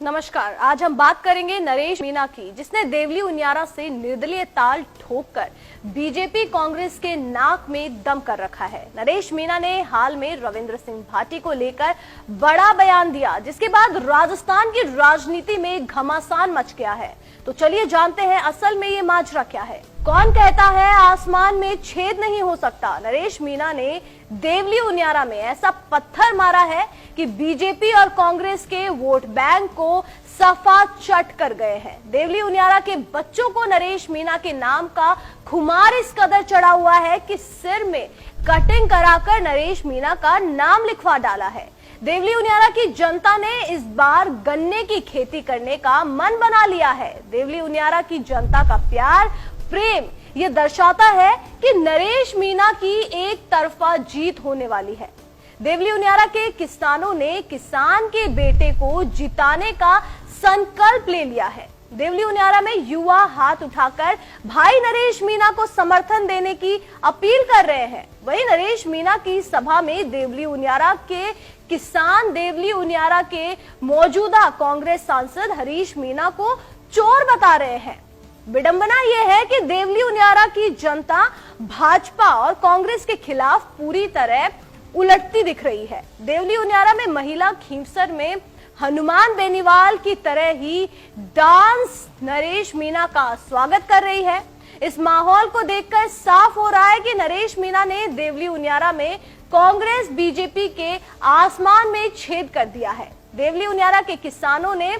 नमस्कार। आज हम बात करेंगे नरेश मीणा की, जिसने देवली उनियारा से निर्दलीय ताल ठोककर बीजेपी कांग्रेस के नाक में दम कर रखा है। नरेश मीणा ने हाल में रविंद्र सिंह भाटी को लेकर बड़ा बयान दिया, जिसके बाद राजस्थान की राजनीति में घमासान मच गया है। तो चलिए जानते हैं असल में ये माजरा क्या है। कौन कहता है आसमान में छेद नहीं हो सकता? नरेश मीणा ने देवली उनियारा में ऐसा पत्थर मारा है कि बीजेपी और कांग्रेस के वोट बैंक को सफा चट कर गए हैं। देवली उनियारा के बच्चों को नरेश मीणा के नाम का खुमार इस कदर चढ़ा हुआ है कि सिर में कटिंग कराकर नरेश मीणा का नाम लिखवा डाला है। देवली उनियारा की जनता ने इस बार गन्ने की खेती करने का मन बना लिया है। देवली उनियारा की जनता का प्यार, प्रेम ये दर्शाता है कि नरेश मीणा की एक तरफा जीत होने वाली है। देवली उनियारा के किसानों ने किसान के बेटे को जिताने का संकल्प ले लिया है। देवली उनियारा में युवा हाथ उठाकर भाई नरेश मीणा को समर्थन देने की अपील कर रहे हैं। वहीं नरेश मीणा की सभा में देवली उनियारा के किसान देवली उनियारा के मौजूदा कांग्रेस सांसद हरीश मीणा को चोर बता रहे हैं। विडंबना यह है कि देवली उनियारा की जनता भाजपा और कांग्रेस के खिलाफ पूरी तरह उलटती दिख रही है। देवली उनियारा में महिला खींवसर में हनुमान बेनीवाल की तरह ही डांस नरेश मीणा का स्वागत कर रही है। इस माहौल को देखकर साफ हो रहा है कि नरेश मीणा ने देवली उनियारा में कांग्रेस बीजेपी के आसमान में छेद कर दिया है। देवली उनियारा के किसानों ने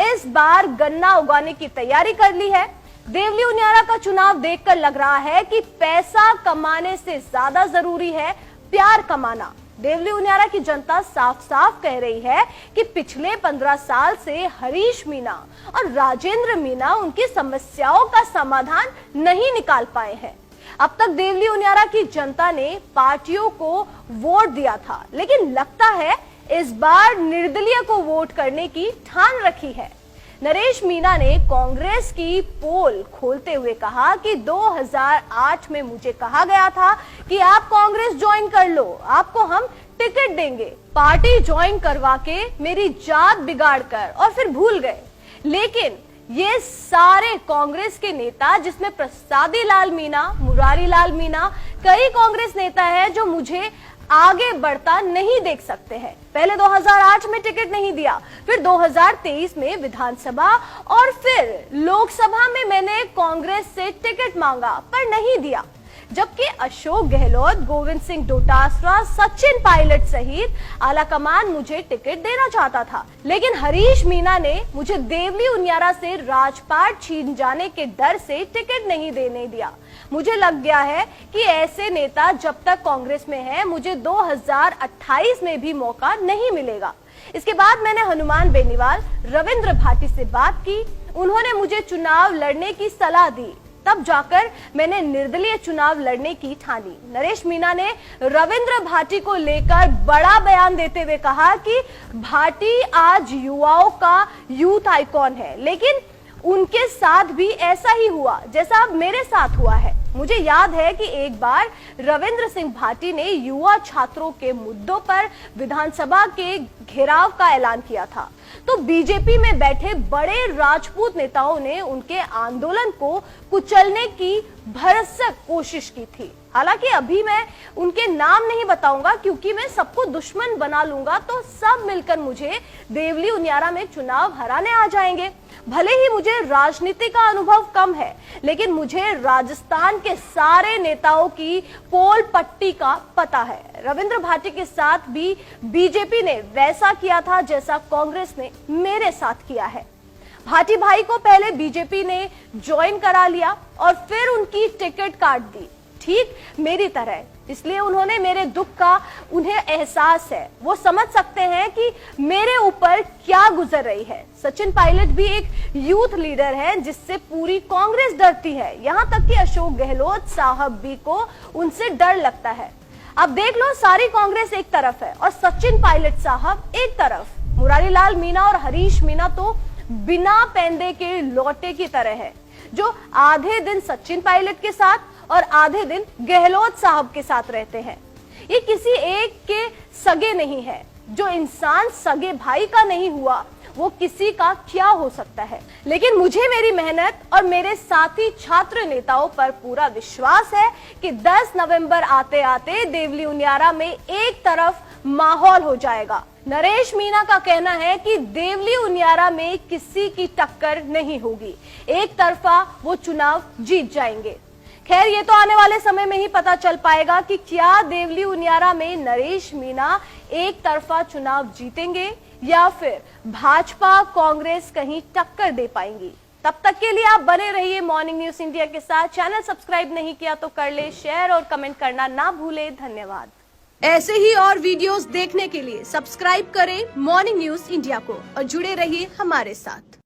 इस बार गन्ना उगाने की तैयारी कर ली है। देवली उनियारा का चुनाव देखकर लग रहा है कि पैसा कमाने से ज्यादा जरूरी है प्यार कमाना। देवली उनियारा की जनता साफ साफ कह रही है कि पिछले 15 साल से हरीश मीणा और राजेंद्र मीणा उनकी समस्याओं का समाधान नहीं निकाल पाए हैं। अब तक देवली उनियारा की जनता ने पार्टियों को वोट दिया था, लेकिन लगता है इस बार निर्दलीय को वोट करने की ठान रखी है। नरेश मीणा ने कांग्रेस की पोल खोलते हुए कहा कि 2008 में मुझे कहा गया था कि आप कांग्रेस ज्वाइन कर लो, आपको हम टिकट देंगे। पार्टी ज्वाइन करवा के मेरी जात बिगाड़ कर और फिर भूल गए। लेकिन ये सारे कांग्रेस के नेता, जिसमें प्रसादी लाल मीणा, मुरारी लाल मीणा, कई कांग्रेस नेता हैं जो मुझे आगे बढ़ता नहीं देख सकते हैं। पहले 2008 में टिकट नहीं दिया, फिर 2023 में विधानसभा और फिर लोकसभा में मैंने कांग्रेस से टिकट मांगा पर नहीं दिया। जबकि अशोक गहलोत, गोविंद सिंह डोटासरा, सचिन पायलट सहित आलाकमान मुझे टिकट देना चाहता था, लेकिन हरीश मीणा ने मुझे देवली उनियारा से राजपाट छीन जाने के डर से टिकट नहीं देने दिया। मुझे लग गया है कि ऐसे नेता जब तक कांग्रेस में है, मुझे 2028 में भी मौका नहीं मिलेगा। इसके बाद मैंने हनुमान बेनीवाल, रविंद्र भाटी से बात की। उन्होंने मुझे चुनाव लड़ने की सलाह दी, तब जाकर मैंने निर्दलीय चुनाव लड़ने की ठानी। नरेश मीणा ने रविंद्र भाटी को लेकर बड़ा बयान देते हुए कहा कि भाटी आज युवाओं का यूथ आइकॉन है, लेकिन उनके साथ भी ऐसा ही हुआ जैसा अब मेरे साथ हुआ है। मुझे याद है कि एक बार रविंद्र सिंह भाटी ने युवा छात्रों के मुद्दों पर विधानसभा के घेराव का ऐलान किया था, तो बीजेपी में बैठे बड़े राजपूत नेताओं ने उनके आंदोलन को कुचलने की भरसक कोशिश की थी। हालांकि अभी मैं उनके नाम नहीं बताऊंगा, क्योंकि मैं सबको दुश्मन बना लूंगा तो सब मिलकर मुझे देवली उनियारा में चुनाव हराने आ जाएंगे। भले ही मुझे राजनीति का अनुभव कम है, लेकिन मुझे राजस्थान के सारे नेताओं की पोल पट्टी का पता है। रविंद्र भाटी के साथ भी बीजेपी ने वैसा किया था जैसा कांग्रेस ने मेरे साथ किया है। भाटी भाई को पहले बीजेपी ने ज्वाइन करा लिया और फिर उनकी टिकट काट दी, ठीक मेरी तरह। इसलिए उन्होंने मेरे दुख का उन्हें एहसास है, वो समझ सकते हैं कि मेरे ऊपर क्या गुजर रही है। सचिन पायलट भी एक यूथ लीडर है जिससे पूरी कांग्रेस डरती है, यहाँ तक कि अशोक गहलोत साहब भी को उनसे डर लगता है। अब देख लो, सारी कांग्रेस एक तरफ है और सचिन पायलट साहब एक तरफ। मुरारी लाल मीणा और हरीश मीणा तो बिना पैंदे के लौटे की तरह है, जो आधे दिन सचिन पायलट के साथ और आधे दिन गहलोत साहब के साथ रहते हैं। ये किसी एक के सगे नहीं है। जो इंसान सगे भाई का नहीं हुआ, वो किसी का क्या हो सकता है। लेकिन मुझे मेरी मेहनत और मेरे साथी छात्र नेताओं पर पूरा विश्वास है कि 10 नवंबर आते आते देवली उनियारा में एक तरफ माहौल हो जाएगा। नरेश मीणा का कहना है कि देवली उनियारा में किसी की टक्कर नहीं होगी, एक तरफा वो चुनाव जीत जाएंगे। खैर, ये तो आने वाले समय में ही पता चल पाएगा कि क्या देवली उनियारा में नरेश मीणा एक तरफा चुनाव जीतेंगे या फिर भाजपा कांग्रेस कहीं टक्कर दे पाएंगी। तब तक के लिए आप बने रहिए मॉर्निंग न्यूज इंडिया के साथ। चैनल सब्सक्राइब नहीं किया तो कर ले, शेयर और कमेंट करना ना भूले। धन्यवाद। ऐसे ही और वीडियोस देखने के लिए सब्सक्राइब करें मॉर्निंग न्यूज इंडिया को और जुड़े रहिए हमारे साथ।